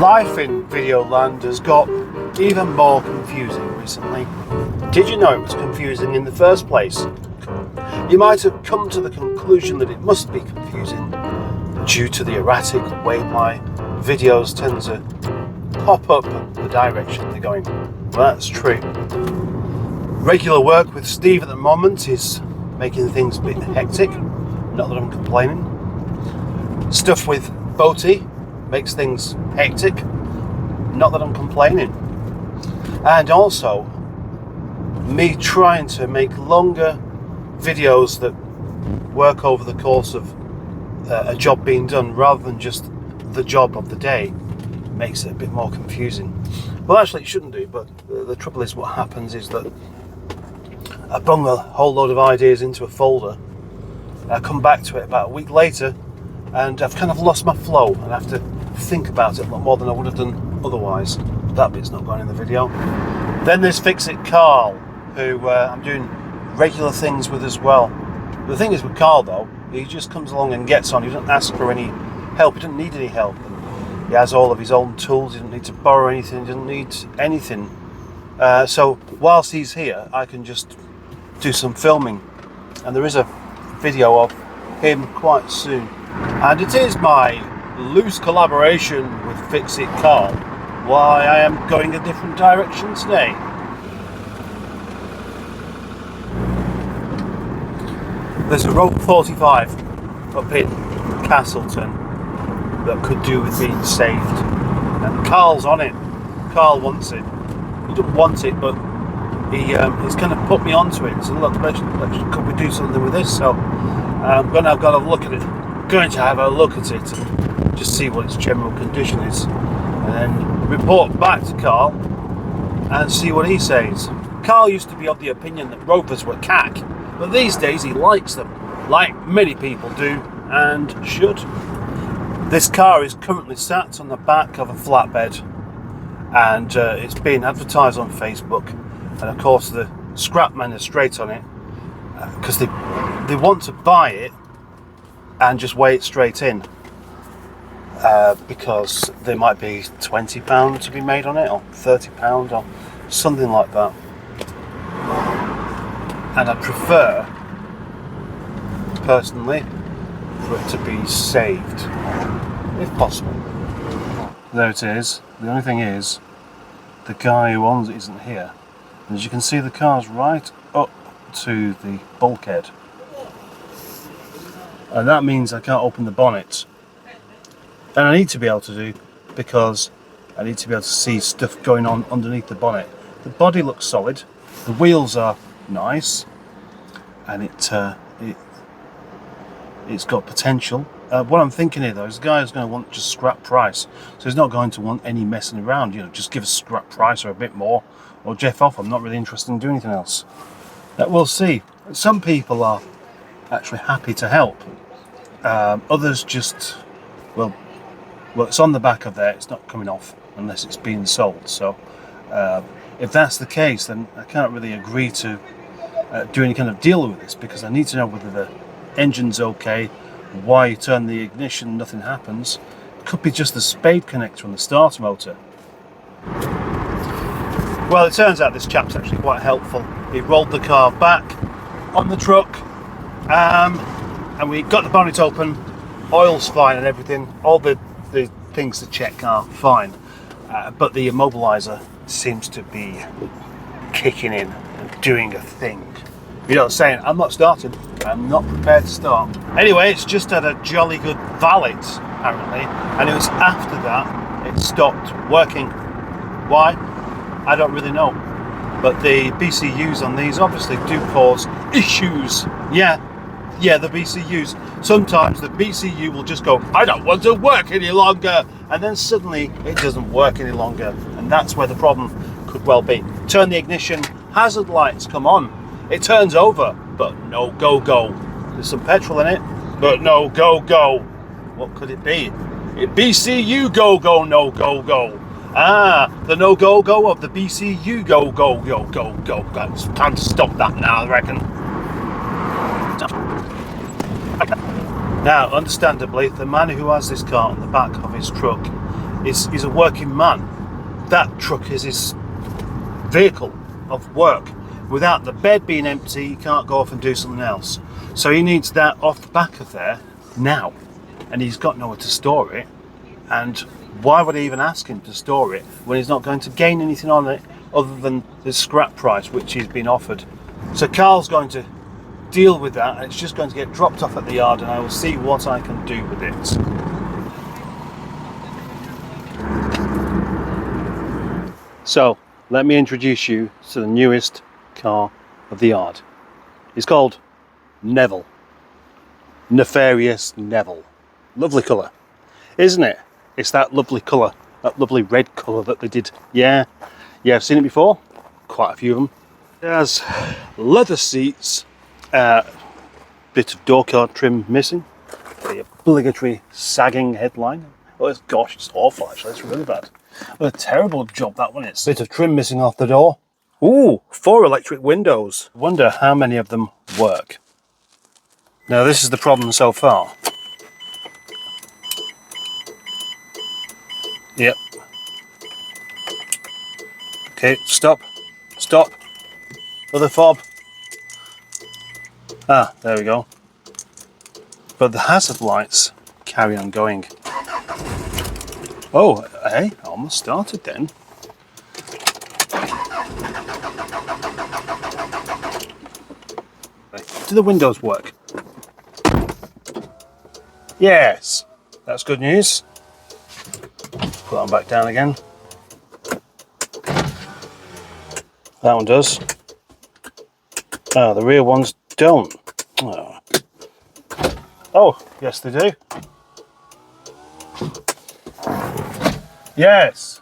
Life in video land has got even more confusing recently. Did you know it was confusing in the first place? You might have come to the conclusion that it must be confusing due to the erratic way my videos tend to pop up the direction they're going. Well, that's true. Regular work with Steve at the moment is making things a bit hectic, not that I'm complaining. Stuff with Boaty makes things hectic, not that I'm complaining. And also, me trying to make longer videos that work over the course of a job being done rather than just the job of the day makes it a bit more confusing. Well, actually it shouldn't do, but the trouble is what happens is that I bung a whole load of ideas into a folder and I come back to it about a week later and I've kind of lost my flow and I have to think about it a lot more than I would have done otherwise. That bit's not going in the video. Then there's Fix It Carl, who I'm doing regular things with as well. The thing is with Carl though, he just comes along and gets on. He doesn't ask for any help, he doesn't need any help. He has all of his own tools, he doesn't need to borrow anything, he doesn't need anything. So whilst he's here, I can just do some filming. And there is a video of him quite soon. And it is my loose collaboration with Fix It Carl why I am going a different direction today. There's a Rover 45 up in Castleton that could do with being saved, and Carl's on it. Carl wants it. He doesn't want it, but he's kind of put me onto it. So look, could we do something with this? So I'm going to have a look at it. Going to have a look at it and just see what its general condition is, and then report back to Carl and see what he says. Carl used to be of the opinion that Rovers were cack, but these days he likes them, like many people do and should. This car is currently sat on the back of a flatbed, and it's being advertised on Facebook, and of course the scrap men are straight on it because they want to buy it and just weigh it straight in, because there might be £20 to be made on it, or £30 or something like that. And I prefer, personally, for it to be saved, if possible. There it is. The only thing is, the guy who owns it isn't here. And as you can see, the car's right up to the bulkhead. And that means I can't open the bonnet. And I need to be able to do, because I need to be able to see stuff going on underneath the bonnet. The body looks solid, the wheels are nice, and it's got potential. What I'm thinking here though is the guy is going to want just scrap price, so he's not going to want any messing around. You know, just give us scrap price or a bit more, or Jeff off. I'm not really interested in doing anything else. We'll see. Some people are actually happy to help. Others just, well, it's on the back of there. It's not coming off unless it's being sold. So if that's the case, then I can't really agree to do any kind of deal with this, because I need to know whether the engine's okay, why you turn the ignition, nothing happens. It could be just the spade connector on the starter motor. Well, it turns out this chap's actually quite helpful. He rolled the car back on the truck, and we got the bonnet open, oil's fine and everything, all the things to check are fine, but the immobiliser seems to be kicking in and doing a thing. You know, saying, I'm not starting, I'm not prepared to start. Anyway, it's just had a jolly good valet, apparently, and it was after that it stopped working. Why? I don't really know. But the BCUs on these obviously do cause issues. Yeah, the BCUs. Sometimes the BCU will just go, I don't want to work any longer, and then suddenly it doesn't work any longer, and that's where the problem could well be. Turn the ignition, hazard lights come on. It turns over, but no go-go. There's some petrol in it, but no go-go. What could it be? It BCU go-go, no go-go. The no go-go of the BCU go-go-go-go-go. It's time to stop that now, I reckon. Now, understandably, the man who has this car on the back of his truck is a working man. That truck is his vehicle of work. Without the bed being empty, he can't go off and do something else. So he needs that off the back of there now, and he's got nowhere to store it. And why would I even ask him to store it when he's not going to gain anything on it other than the scrap price which he's been offered? So Carl's going to deal with that, and it's just going to get dropped off at the yard, and I will see what I can do with it. So let me introduce you to the newest car of the yard. It's called Nevillle. Nefarious Nevillle. Lovely colour, isn't it? It's that lovely colour, that lovely red colour that they did. Yeah, I've seen it before, quite a few of them. It has leather seats, bit of door card trim missing, the obligatory sagging headline. Oh, gosh, it's awful actually, it's really bad. What a terrible job that one is. Bit of trim missing off the door. Ooh, 4 electric windows. Wonder how many of them work. Now this is the problem so far. Yep. Okay, stop. Other fob. Ah, there we go. But the hazard lights carry on going. Oh, hey, almost started then. Do the windows work? Yes, that's good news. Put that back down again. That one does. Oh, the rear ones don't. Oh, yes they do. Yes.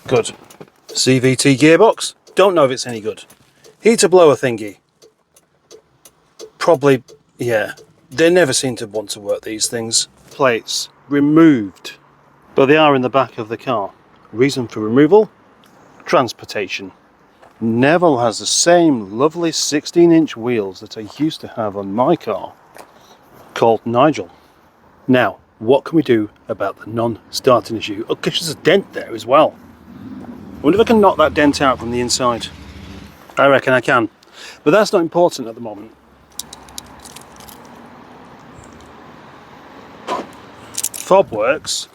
Good. CVT gearbox. Don't know if it's any good. Heater blower thingy. Probably, yeah. They never seem to want to work these things. Plates removed. But they are in the back of the car. Reason for removal? Transportation. Nevillle has the same lovely 16-inch wheels that I used to have on my car, called Nigel. Now, what can we do about the non-starting issue? Oh, gosh, there's a dent there as well. I wonder if I can knock that dent out from the inside. I reckon I can. But that's not important at the moment. Fob works.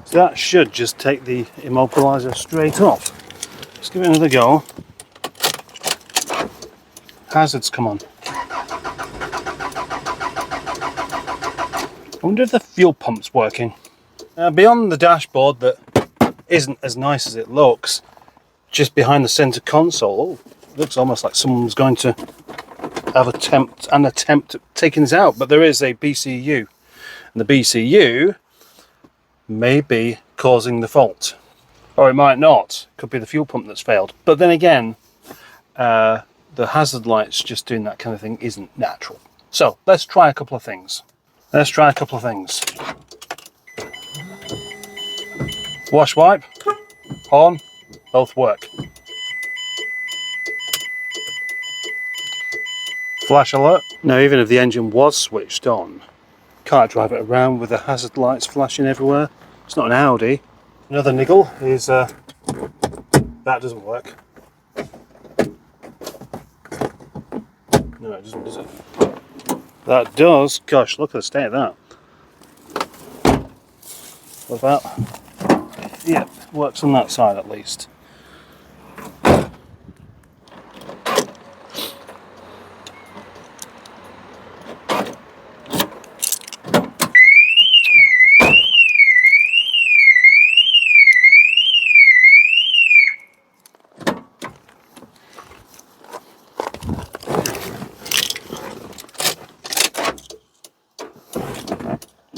So that should just take the immobiliser straight off. Let's give it another go. Hazards, come on. I wonder if the fuel pump's working. Beyond the dashboard that isn't as nice as it looks, just behind the centre console, it looks almost like someone's going to have an attempt at taking this out, but there is a BCU, and the BCU may be causing the fault, or it might not. Could be the fuel pump that's failed. But then again, the hazard lights just doing that kind of thing isn't natural. So let's try a couple of things. Wash wipe, horn, both work. Flash alert. Now even if the engine was switched on, can't drive it around with the hazard lights flashing everywhere. It's not an Audi. Another niggle is that doesn't work. No, it doesn't, does it? That does. Gosh, look at the state of that. What about? Yep, works on that side at least.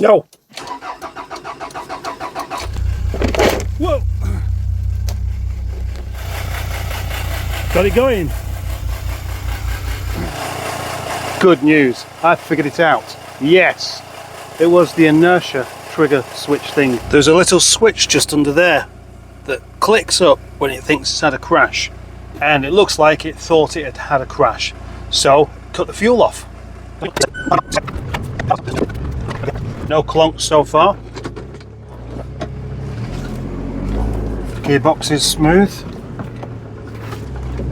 No. Whoa. Got it going. Good news. I figured it out. Yes. It was the inertia trigger switch thing. There's a little switch just under there that clicks up when it thinks it's had a crash. And it looks like it thought it had had a crash. So, cut the fuel off. No clonks so far. Gearbox is smooth,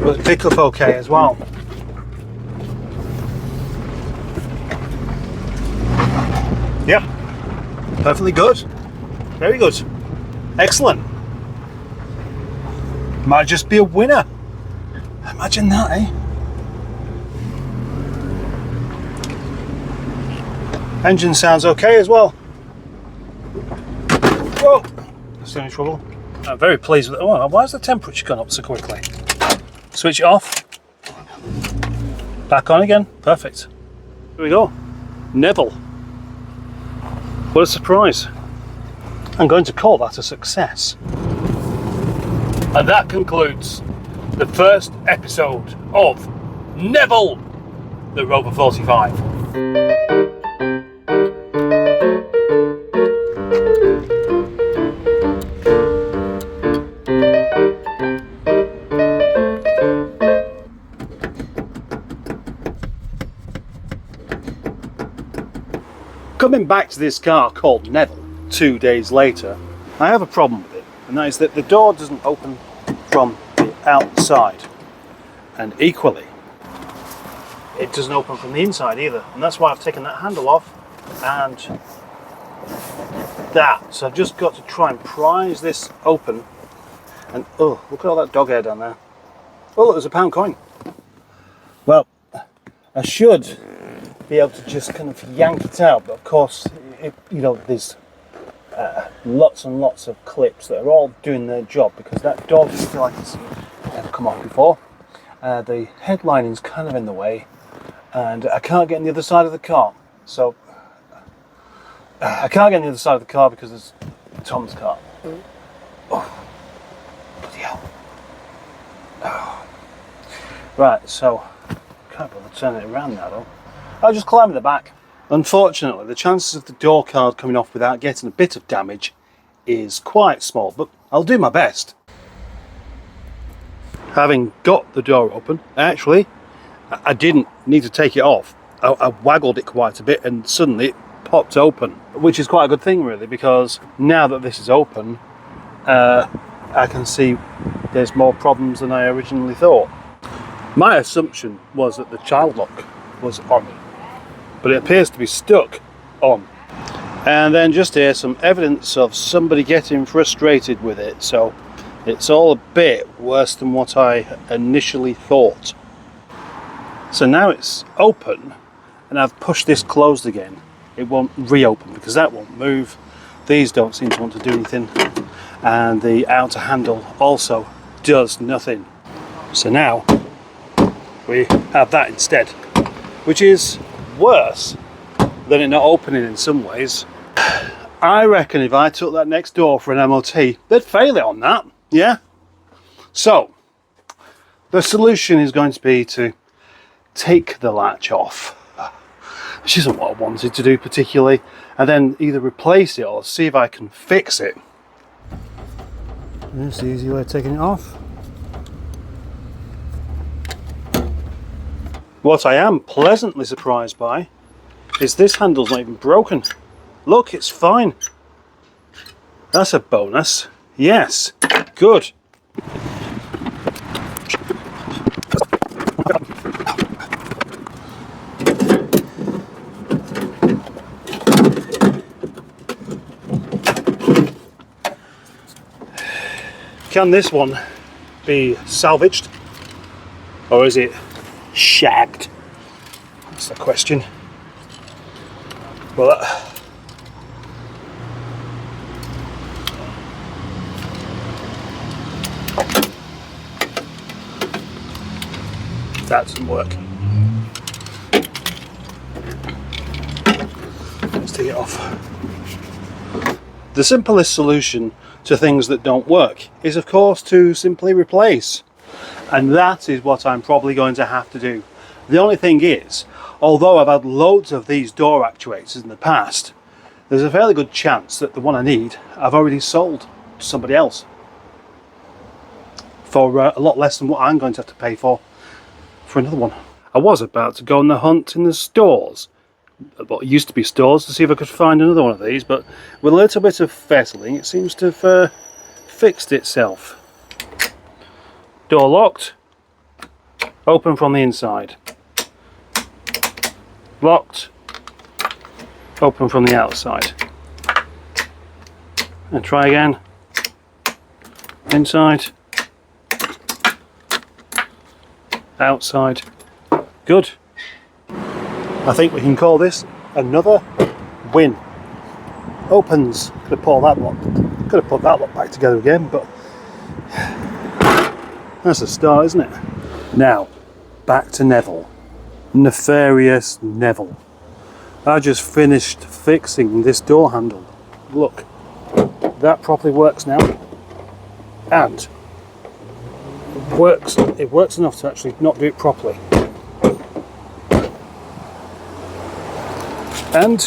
but pick up okay as well. Yep, perfectly good. Very good. Excellent. Might just be a winner. Imagine that, eh? Engine sounds okay as well. Whoa, that's the only trouble. I'm very pleased with it. Oh, why has the temperature gone up so quickly? Switch it off. Back on again. Perfect. Here we go. Nevillle. What a surprise. I'm going to call that a success. And that concludes the first episode of Nevillle The Rover 45. Coming back to this car called Nevillle 2 days later, I have a problem with it, and that is that the door doesn't open from the outside, and equally it doesn't open from the inside either, and that's why I've taken that handle off and that. So I've just got to try and prise this open, and oh, look at all that dog hair down there. Oh look, there's a £1 coin. Well, I should be able to just kind of yank it out, but of course, you know, there's lots and lots of clips that are all doing their job, because that door doesn't feel like it's ever come off before. The headlining's kind of in the way, and I can't get on the other side of the car. So I can't get on the other side of the car because it's Tom's car. Oh, bloody hell. Oh. Right, so can't bother turning it around now though. I'll just climb at the back. Unfortunately, the chances of the door card coming off without getting a bit of damage is quite small, but I'll do my best. Having got the door open, actually, I didn't need to take it off. I waggled it quite a bit and suddenly it popped open, which is quite a good thing really, because now that this is open, I can see there's more problems than I originally thought. My assumption was that the child lock was on, but it appears to be stuck on. And then just here, some evidence of somebody getting frustrated with it, so it's all a bit worse than what I initially thought. So now it's open and I've pushed this closed again, it won't reopen because that won't move. These don't seem to want to do anything, and the outer handle also does nothing. So now we have that instead, which is worse than it not opening in some ways. I reckon if I took that next door for an MOT, they'd fail it on that, yeah? So, the solution is going to be to take the latch off, which isn't what I wanted to do particularly, and then either replace it or see if I can fix it. That's the easy way of taking it off. What I am pleasantly surprised by is this handle's not even broken. Look, it's fine. That's a bonus. Yes, good. Can this one be salvaged, or is it shagged? That's the question. Well, that doesn't work. Let's take it off. The simplest solution to things that don't work is, of course, to simply replace. And that is what I'm probably going to have to do. The only thing is, although I've had loads of these door actuators in the past, there's a fairly good chance that the one I need I've already sold to somebody else for a lot less than what I'm going to have to pay for another one. I was about to go on the hunt in the stores, what used to be stores, to see if I could find another one of these, but with a little bit of fettling it seems to have fixed itself. Door locked, open from the inside. Locked, open from the outside. And try again. Inside, outside. Good. I think we can call this another win. Opens. Could have pulled that lock. Could have put that lock back together again, but that's a start, isn't it? Now, back to Nevillle. Nefarious Nevillle. I just finished fixing this door handle. Look, that properly works now, and it works enough to actually not do it properly. And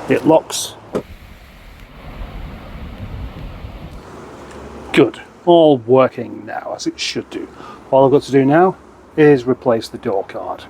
it locks. Good. All working now as it should do. All I've got to do now is replace the door card.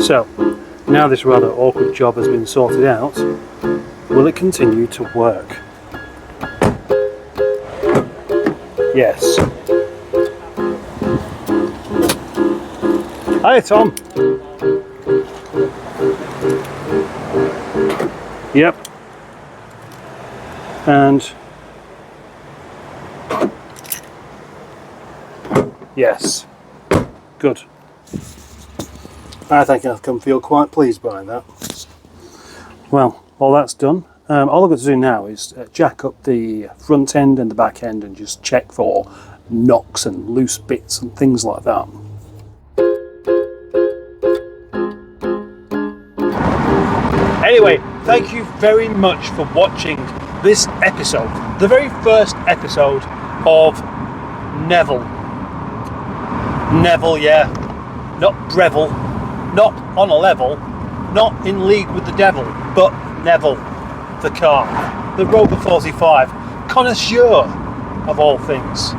So, now this rather awkward job has been sorted out, will it continue to work? Yes. Hi Tom. Yep. And yes. Good. I think I can feel quite pleased by that. Well, all that's done. All I've got to do now is jack up the front end and the back end and just check for knocks and loose bits and things like that. Anyway, thank you very much for watching this episode, the very first episode of Nevillle. Nevillle, yeah, not Breville. Not on a level, not in league with the devil, but Nevillle, the car, the Rover 45, connoisseur of all things.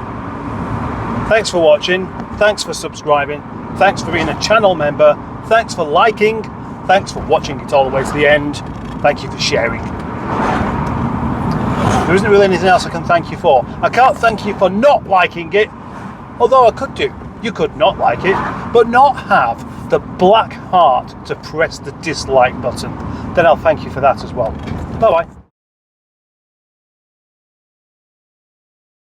Thanks for watching, thanks for subscribing, thanks for being a channel member, thanks for liking, thanks for watching it all the way to the end, thank you for sharing. There isn't really anything else I can thank you for. I can't thank you for not liking it, although I could do. You could not like it, but not have the black heart to press the dislike button. Then I'll thank you for that as well. Bye bye.